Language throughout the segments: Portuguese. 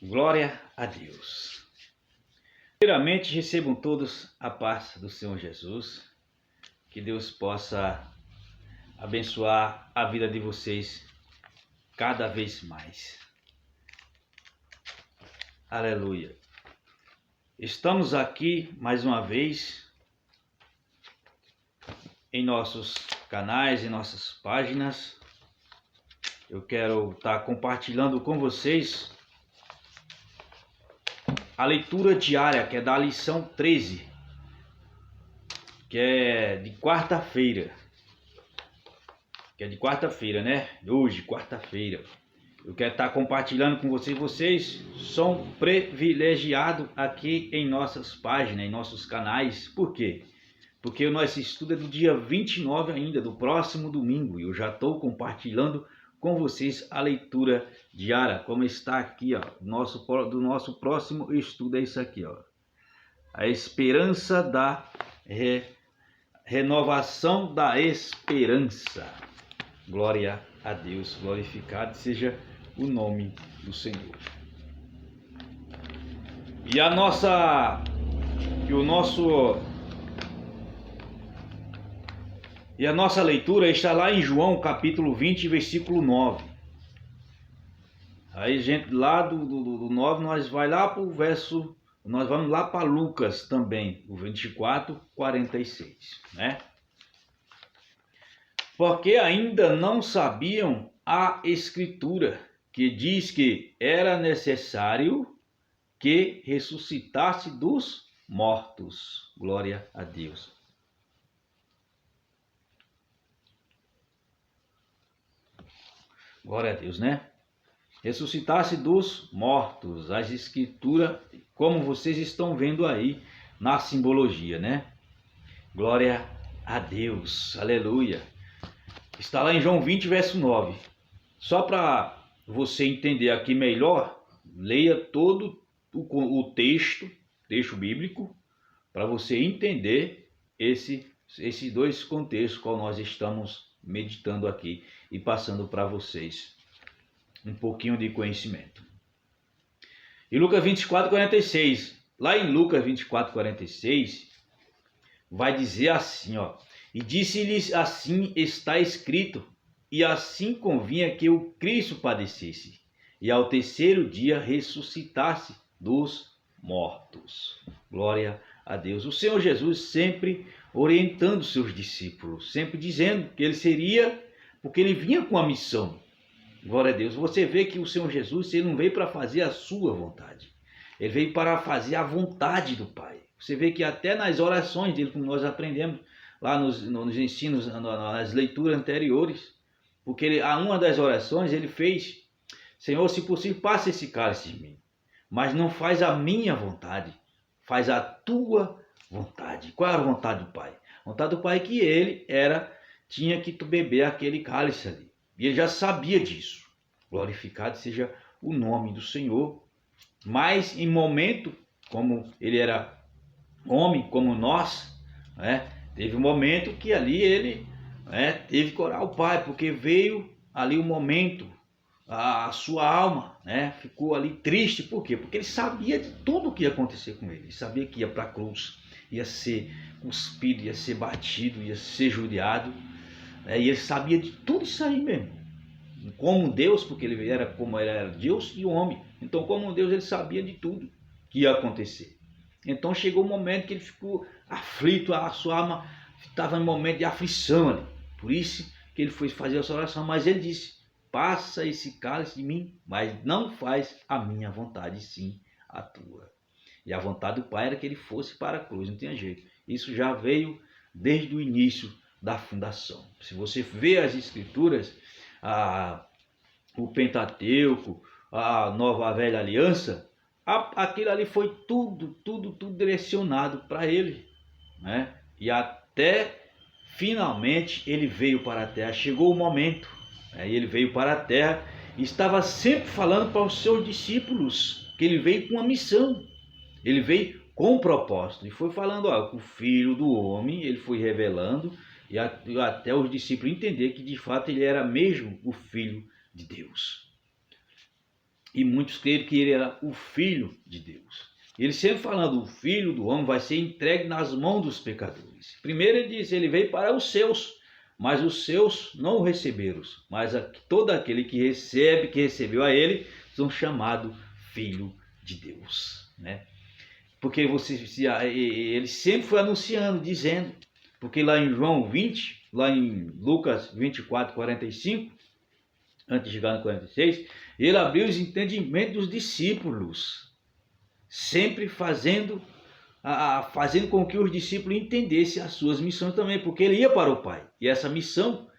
Glória a Deus. Primeiramente, recebam todos a paz do Senhor Jesus. Que Deus possa abençoar a vida de vocês cada vez mais. Aleluia. Estamos aqui mais uma vez em nossos canais, em nossas páginas. Eu quero estar compartilhando com vocês a leitura diária, que é da lição 13, que é de quarta-feira. Né? Hoje, quarta-feira. Eu quero estar compartilhando com vocês. Vocês são privilegiados aqui em nossas páginas, em nossos canais. Por quê? Porque o nosso estudo é do dia 29 ainda, do próximo domingo. E eu já estou compartilhando com vocês a leitura diária, como está aqui, ó, do nosso próximo estudo é isso aqui, ó. A esperança da renovação da esperança. Glória a Deus, glorificado seja o nome do Senhor. E a nossa leitura está lá em João, capítulo 20, versículo 9. Aí, gente, lá do 9, nós vamos lá para Lucas também, o 24, 46, né? Porque ainda não sabiam a Escritura, que diz que era necessário que ressuscitasse dos mortos. Glória a Deus. Glória a Deus, né? Ressuscitasse dos mortos. As escrituras, como vocês estão vendo aí na simbologia, né? Glória a Deus. Aleluia. Está lá em João 20, verso 9. Só para você entender aqui melhor, leia todo o texto bíblico, para você entender esses dois contextos qual nós estamos meditando aqui e passando para vocês um pouquinho de conhecimento. E Lucas 24, 46. Lá em Lucas 24, 46, vai dizer assim, ó. E disse-lhes: assim está escrito, e assim convinha que o Cristo padecesse, e ao terceiro dia ressuscitasse dos mortos. Glória a Deus. O Senhor Jesus sempre orientando seus discípulos, sempre dizendo que ele seria, porque ele vinha com a missão. Glória a Deus. Você vê que o Senhor Jesus, ele não veio para fazer a sua vontade. Ele veio para fazer a vontade do Pai. Você vê que até nas orações dele, como nós aprendemos lá nos ensinos, nas leituras anteriores, porque uma das orações ele fez: Senhor, se possível, passa esse cálice de mim, mas não faz a minha vontade, faz a tua vontade. Qual era a vontade do Pai? A vontade do Pai é que ele tinha que beber aquele cálice ali. E ele já sabia disso. Glorificado seja o nome do Senhor. Mas em momento, como ele era homem, como nós, né, teve um momento que ali ele teve que orar ao Pai, porque veio ali um momento, a sua alma ficou ali triste. Por quê? Porque ele sabia de tudo o que ia acontecer com ele. Ele sabia que ia para a cruz, ia ser cuspido, ia ser batido, ia ser judiado. E ele sabia de tudo isso aí mesmo. Como Deus, porque ele era Deus e homem. Então, como Deus, ele sabia de tudo que ia acontecer. Então, chegou um momento que ele ficou aflito, a sua alma estava em um momento de aflição ali. Por isso que ele foi fazer essa oração. Mas ele disse: passa esse cálice de mim, mas não faz a minha vontade, sim a tua. E a vontade do Pai era que ele fosse para a cruz, não tinha jeito. Isso já veio desde o início da fundação. Se você vê as escrituras, o Pentateuco, a Velha Aliança, aquilo ali foi tudo direcionado para ele, né? E até finalmente ele veio para a terra. Chegou o momento, e ele veio para a terra e estava sempre falando para os seus discípulos que ele veio com uma missão, ele veio com um propósito. E foi falando, o Filho do Homem, ele foi revelando, e até os discípulos entenderem que de fato ele era mesmo o Filho de Deus. e muitos creram que ele era o Filho de Deus. Ele sempre falando, o Filho do Homem vai ser entregue nas mãos dos pecadores. Primeiro ele diz, ele veio para os seus, mas os seus não o receberam. Mas todo aquele que recebeu a ele, são chamados Filho de Deus, né? Porque ele sempre foi anunciando, dizendo, porque lá em João 20, lá em Lucas 24, 45, antes de chegar no 46, ele abriu os entendimentos dos discípulos, sempre fazendo com que os discípulos entendessem as suas missões também, porque ele ia para o Pai. E essa missão,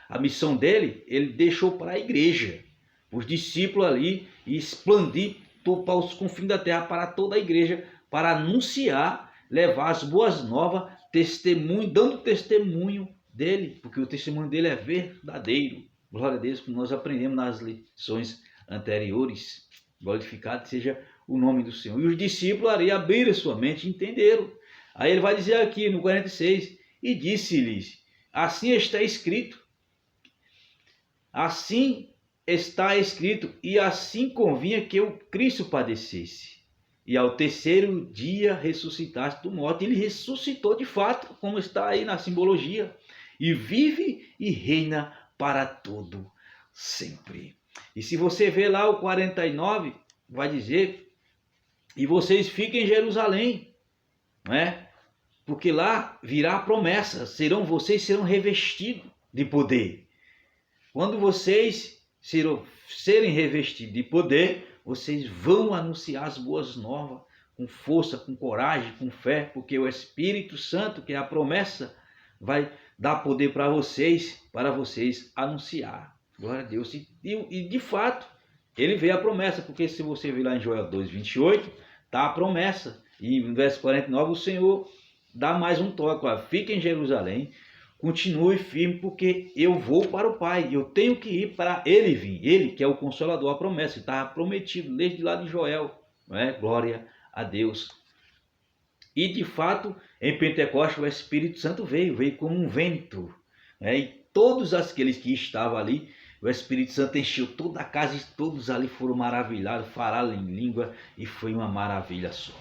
a missão dele, ele deixou para a igreja, os discípulos ali, e expandir para os confins da terra, para toda a igreja, para anunciar, levar as boas novas, dando testemunho dele, porque o testemunho dele é verdadeiro. Glória a Deus, como nós aprendemos nas lições anteriores. Glorificado seja o nome do Senhor. E os discípulos ali abriram sua mente e entenderam. Aí ele vai dizer aqui no 46, e disse-lhes, assim está escrito, e assim convinha que o Cristo padecesse, e ao terceiro dia ressuscitasse do morto. Ele ressuscitou de fato, como está aí na simbologia, e vive e reina para todo sempre. E se você ver lá o 49, vai dizer, e vocês fiquem em Jerusalém, né? Porque lá virá a promessa, vocês serão revestidos de poder. Quando vocês serem revestidos de poder, vocês vão anunciar as boas novas com força, com coragem, com fé, porque o Espírito Santo, que é a promessa, vai dar poder para vocês anunciar. Glória a Deus. E de fato, ele veio a promessa, porque se você ver lá em Joel 2:28, está a promessa. E no verso 49, o Senhor dá mais um toque. Fique em Jerusalém, continue firme, porque eu vou para o Pai. Eu tenho que ir para ele vir. Ele que é o Consolador, a promessa. Estava prometido desde lá de Joel. Não é? Glória a Deus. E de fato, em Pentecostes, o Espírito Santo veio como um vento. Né? E todos aqueles que estavam ali, o Espírito Santo encheu toda a casa e todos ali foram maravilhados, falaram em língua e foi uma maravilha só.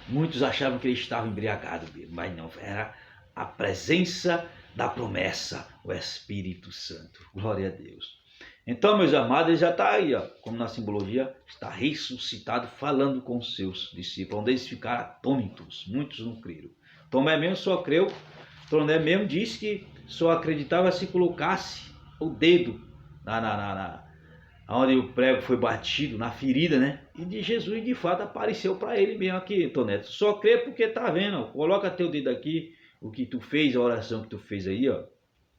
Muitos achavam que ele estava embriagado, mas não, era a presença da promessa, o Espírito Santo. Glória a Deus. Então, meus amados, ele já está aí, ó, como na simbologia, está ressuscitado, falando com os seus discípulos, onde eles ficaram atônitos, muitos não creram. Tomé mesmo só creu, Tomé mesmo disse que só acreditava se colocasse o dedo onde o prego foi batido, na ferida, né? E de Jesus, de fato, apareceu para ele mesmo aqui, Toneto. Só crê porque está vendo, ó. Coloca teu dedo aqui, o que tu fez, a oração que tu fez aí, ó,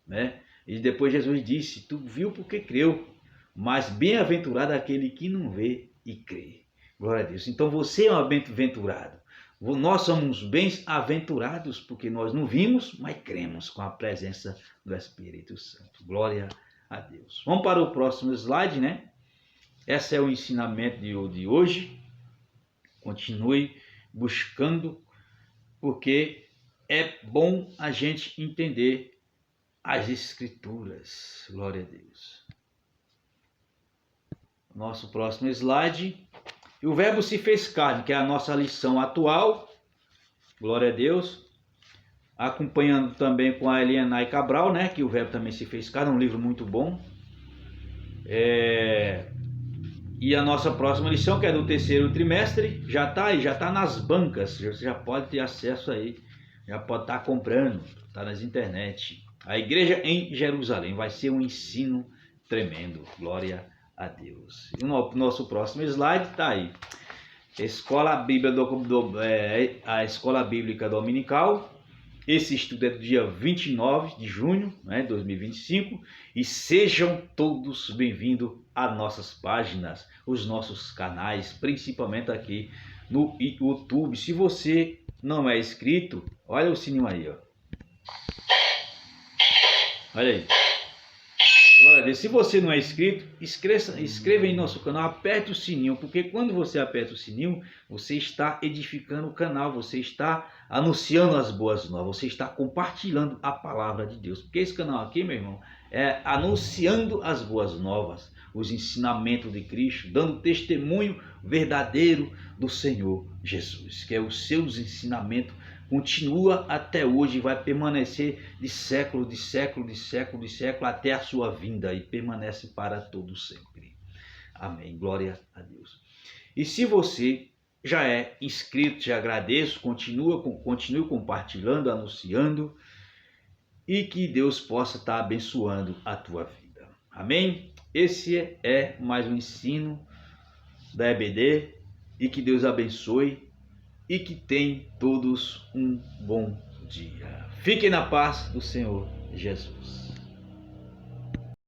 né? E depois Jesus disse, tu viu porque creu, mas bem-aventurado aquele que não vê e crê. Glória a Deus. Então você é um bem-aventurado. Nós somos bem-aventurados porque nós não vimos, mas cremos com a presença do Espírito Santo. Glória a Deus. Vamos para o próximo slide, né? Esse é o ensinamento de hoje. Continue buscando, porque é bom a gente entender as Escrituras. Glória a Deus. Nosso próximo slide. E o verbo se fez carne, que é a nossa lição atual. Glória a Deus. Acompanhando também com a Eliana Cabral, né? Que o verbo também se fez carne, um livro muito bom. E a nossa próxima lição, que é do terceiro trimestre, já está aí, já está nas bancas. Você já pode ter acesso aí, já pode estar comprando, está nas internet. A igreja em Jerusalém vai ser um ensino tremendo. Glória a Deus. E o nosso próximo slide está aí. A Escola Bíblica Dominical. Esse estudo é do dia 29 de junho de 2025. E sejam todos bem-vindos às nossas páginas, os nossos canais, principalmente aqui no YouTube. Se você não é inscrito, olha o sininho aí, ó. Olha aí. Glória a Deus. Se você não é inscrito, inscreva em nosso canal, aperte o sininho, porque quando você aperta o sininho, você está edificando o canal, você está anunciando as boas novas, você está compartilhando a palavra de Deus. Porque esse canal aqui, meu irmão, é anunciando as boas novas, os ensinamentos de Cristo, dando testemunho verdadeiro do Senhor Jesus, que é os seus ensinamentos, continua até hoje e vai permanecer de século, de século, de século, de século, até a sua vinda, e permanece para todo sempre. Amém. Glória a Deus. E se você já é inscrito, te agradeço, continue compartilhando, anunciando, e que Deus possa estar abençoando a tua vida. Amém? Esse é mais um ensino da EBD, e que Deus abençoe e que tenham todos um bom dia. Fiquem na paz do Senhor Jesus.